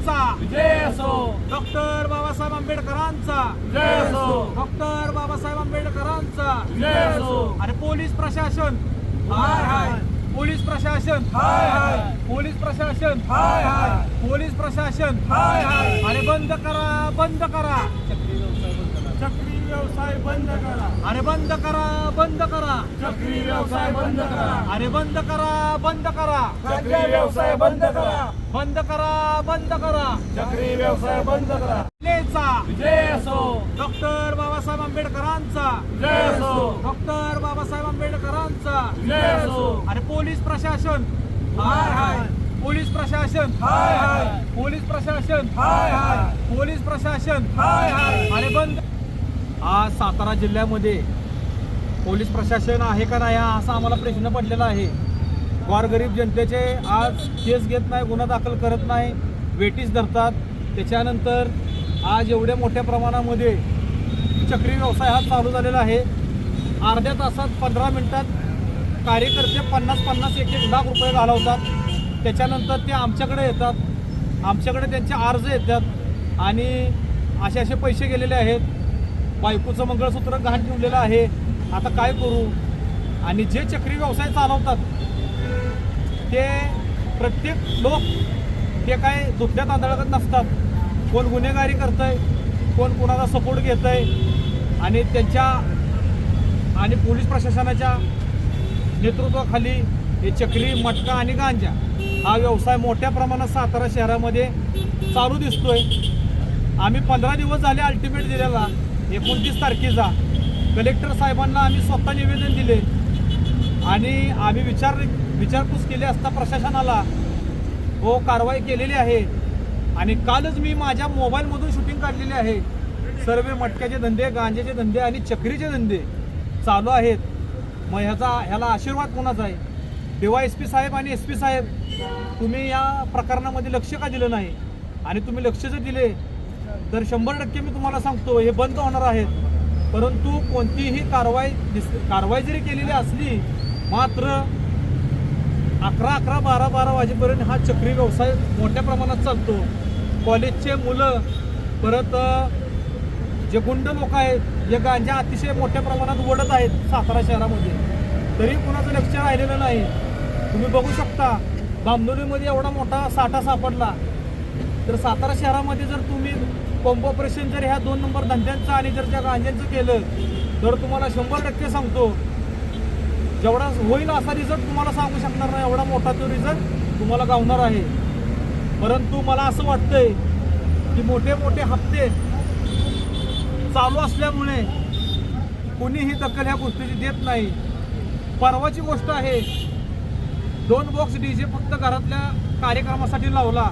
घटनेचा विजय असो, डॉक्टर बाबासाहेब आंबेडकरांचा विजय असो, डॉक्टर बाबासाहेब आंबेडकरांचा विजय असो. आणि पोलीस प्रशासन हाय हाय, पोलीस प्रशासन हाय हाय, पोलीस प्रशासन हाय हाय, पोलीस प्रशासन हाय हाय. अरे बंद करा, बंद करा, चक्री व्यवसाय बंद करा, अरे बंद करा, बंद करा, चक्री व्यवसाय बंद करा, अरे बंद करा, बंद करा, चक्री व्यवसाय बंद करा, बंद करा, बंद करा. चक्री व्यवसाय बंद करा. घटनेचा विजय असो, डॉक्टर बाबासाहेब आंबेडकरांचा विजय असो, डॉक्टर बाबासाहेब आंबेडकरांचा विजय असो. आणि पोलीस प्रशासन हाय हाय, पोलीस प्रशासन हाय हाय, पोलीस प्रशासन हाय हाय, पोलीस प्रशासन हाय हाय. आणि बंद. आज सातारा जिल्ह्यामध्ये पोलीस प्रशासन आहे का नाही असा आम्हाला प्रश्न पडलेला आहे. गोरगरीब जनतेचे आज केस घेत नाही, गुन्हा दाखल करत नाही, वेटीस धरतात. त्याच्यानंतर आज एवढ्या मोठ्या प्रमाणामध्ये चक्री व्यवसाय हा चालू झालेला आहे. अर्ध्या तासात 15 मिनिटात कार्यकर्ते 50-50 1-1 लाख रुपये घालवतात. त्याच्यानंतर ते आमच्याकडे येतात, आमच्याकडे त्यांचे अर्ज येतात आणि असे पैसे गेलेले आहेत. बायकोचं मंगळसूत्र गहाण ठेवलेलं आहे. आता काय करू? आणि जे चक्री व्यवसाय चालवतात ते प्रत्येक लोक ते काय दुसऱ्या तांदळात नसतात. कोण गुन्हेगारी करतंय, कोण कोणाला सपोर्ट घेतंय आणि त्यांच्या आणि पोलीस प्रशासनाच्या नेतृत्वाखाली हे चक्री, मटका आणि गांजा हा व्यवसाय मोठ्या प्रमाणात सातारा शहरामध्ये चालू दिसतोय. आम्ही 15 दिवस झाले अल्टिमेट दिलेला. 29 तारखेचा कलेक्टर साहेबांना आम्ही स्वतः निवेदन दिले आणि आम्ही विचारपूस केली असता प्रशासनाला हो कारवाई केलेली आहे. आणि कालच मी माझ्या मोबाईलमधून शूटिंग काढलेली आहे. सर्व मटक्याचे धंदे, गांजेचे धंदे आणि चक्रीचे धंदे चालू आहेत. मग ह्याला आशीर्वाद कोणाचा आहे? DYSP साहेब आणि SP साहेब, तुम्ही या प्रकरणामध्ये लक्ष का दिलं नाही? आणि तुम्ही लक्ष जर दिले तर 100% मी तुम्हाला सांगतो हे बंद होणार आहेत. परंतु कोणतीही कारवाई जरी केलेली असली मात्र 11-11, 12-12 वाजेपर्यंत हा चक्री व्यवसाय मोठ्या प्रमाणात चालतो. कॉलेजचे मुलं, परत जे गुंड लोक आहेत, जे गांजा अतिशय मोठ्या प्रमाणात ओढत आहेत सातारा शहरामध्ये, तरी कुणाचं लक्ष राहिलेलं नाही. तुम्ही बघू शकता बामनोलीमध्ये एवढा मोठा साठा सापडला. तर सातारा शहरामध्ये जर तुम्ही पंप ऑपरेशन जर ह्या 2 नंबर धंद्यांचं आणि जर त्या गांज्यांचं केलं तर तुम्हाला 100% सांगतो जेवढा होईल असा रिझल्ट तुम्हाला सांगू शकणार नाही. एवढा मोठा तो रिझल्ट तुम्हाला गावणार आहे. परंतु मला असं वाटतंय की मोठे मोठे हप्ते चालू असल्यामुळे कोणीही दखल ह्या गोष्टीची देत नाही. परवाची गोष्ट आहे, 2 बॉक्स DJ फक्त घरातल्या कार्यक्रमासाठी लावला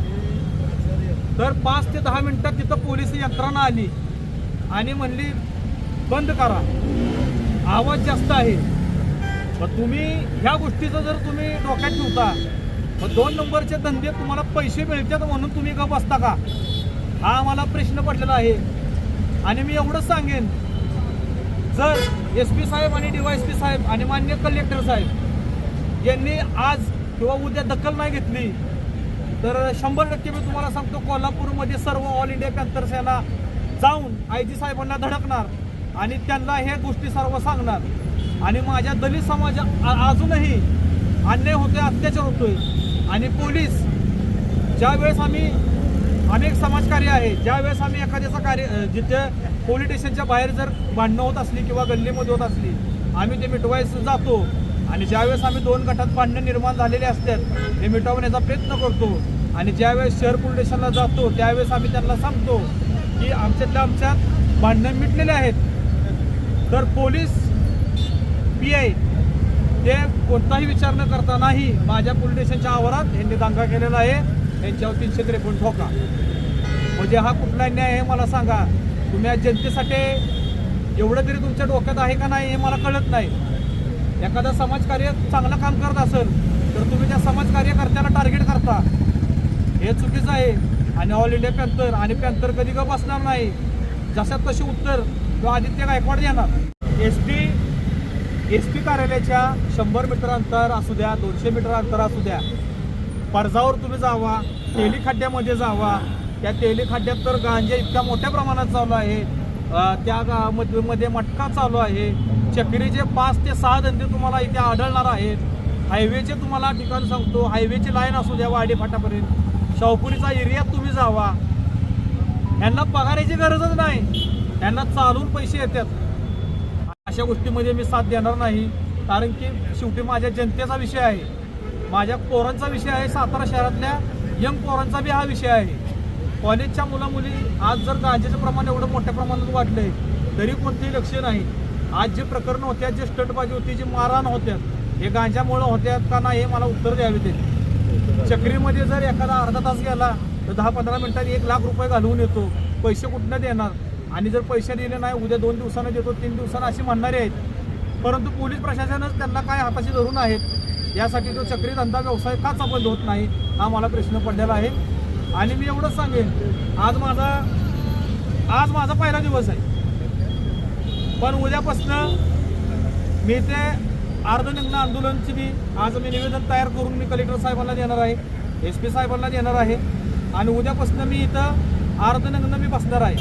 तर 5 ते 10 मिनिटात तिथं पोलीस यंत्रणा आली आणि म्हणली बंद करा, आवाज जास्त आहे. मग तुम्ही ह्या गोष्टीचं जर तुम्ही डोक्यात ठेवता मग 2 नंबरचे धंदे तुम्हाला पैसे मिळतात म्हणून तुम्ही गप बसता का? हा आम्हाला प्रश्न पडलेला आहे. आणि मी एवढंच सांगेन, जर SP साहेब आणि DYSP साहेब आणि मान्य कलेक्टर साहेब यांनी आज किंवा उद्या दखल नाही घेतली तर 100% मी तुम्हाला सांगतो कोल्हापूरमध्ये सर्व ऑल इंडिया पॅंथर सेना जाऊन IG साहेबांना धडकणार आणि त्यांना ह्या गोष्टी सर्व सांगणार. आणि माझ्या दलित समाज अजूनही अन्याय होतोय, अत्याचार होतोय. आणि पोलीस ज्यावेळेस आम्ही अनेक समाजकार्य आहे, ज्यावेळेस आम्ही एखाद्याचं कार्य जिथे पोलीस स्टेशनच्या बाहेर जर भांडणं होत असली किंवा गल्लीमध्ये होत असली आम्ही ते मिटवायला जातो. आणि ज्यावेळेस आम्ही 2 गटात भांडणं निर्माण झालेले असतात ते मिटवण्याचा प्रयत्न करतो. आणि ज्यावेळेस शहर पोलीस स्टेशनला जातो त्यावेळेस आम्ही त्यांना सांगतो की आमच्यात भांडणं मिटलेले आहेत. तर पोलीस PI ते कोणताही विचार न करता नाही, माझ्या पोलीस स्टेशनच्या आवारात यांनी दांगा केलेला आहे, यांच्यावर 353 ठोका. म्हणजे हा कुठला न्याय आहे मला सांगा? तुम्ही आज जनतेसाठी एवढं तरी तुमच्या डोक्यात आहे का नाही हे मला कळत नाही. एखादा समाजकार्य चांगलं काम करत असेल तर तुम्ही त्या समाजकार्यकर्त्याला टार्गेट करता, हे चुकीचं आहे. आणि ऑल इंडिया पॅंथर आणि पॅंथर कधी गप बसणार नाही. जशात तशी उत्तर किंवा आदित्य गायकवाड देणार. SP कार्यालयाच्या 100 मीटर अंतर असू द्या, 200 मीटर अंतर असू द्या, पर्जावर तुम्ही जावा, तेली खड्ड्यामध्ये जावा. त्या तेली खड्ड्यात तर गांजा इतक्या मोठ्या प्रमाणात चालू आहे. त्या मध्ये मटका चालू आहे. चक्रीचे 5 ते 6 धंदे तुम्हाला इथे आढळणार आहेत. हायवेचे तुम्हाला ठिकाण सांगतो, हायवेची लाईन असू द्या वाडी फाटापर्यंत, शाहपुरीचा एरियात तुम्ही जावा. यांना पगाराची गरजच नाही, यांना चालून पैसे येतात. अशा गोष्टीमध्ये मी साथ देणार नाही, कारण की शेवटी माझ्या जनतेचा विषय आहे, माझ्या पोरांचा विषय आहे, सातारा शहरातल्या यंग पोरांचा बी हा विषय आहे. कॉलेजच्या मुलामुली आज जर गांजाचं प्रमाण एवढं मोठ्या प्रमाणात वाढलंय तरी कोणतेही लक्ष नाही. आज जे प्रकरणं होत्या, जे स्टंटबाजी होती, जी मारहाण होत्यात, हे गांजामुळं होत्यात का नाही हे मला उत्तर द्यावे ते. चक्रीमध्ये जर एखादा अर्धा तास गेला तर 10-15 मिनिटात 1 लाख रुपये घालवून येतो. पैसे कुठनं देणार? आणि जर पैसे दिले नाही, उद्या 2 दिवसानं देतो, 3 दिवसानं अशी म्हणणारे आहेत. परंतु पोलीस प्रशासनच त्यांना काय हाताशी धरून आहेत. यासाठी तो चक्री धंदा व्यवसाय का बंद होत नाही हा मला प्रश्न पडलेला आहे. आणि मी एवढंच सांगेन, आज माझा पहिला दिवस आहे, पण उद्यापासनं मी ते अर्धनग्न आंदोलनची आज मी निवेदन तयार करून मी कलेक्टर साहेबांना देणार आहे, SP साहेबांना देणार आहे. आणि उद्यापासून मी इथं अर्धनग्न मी बसणार आहे.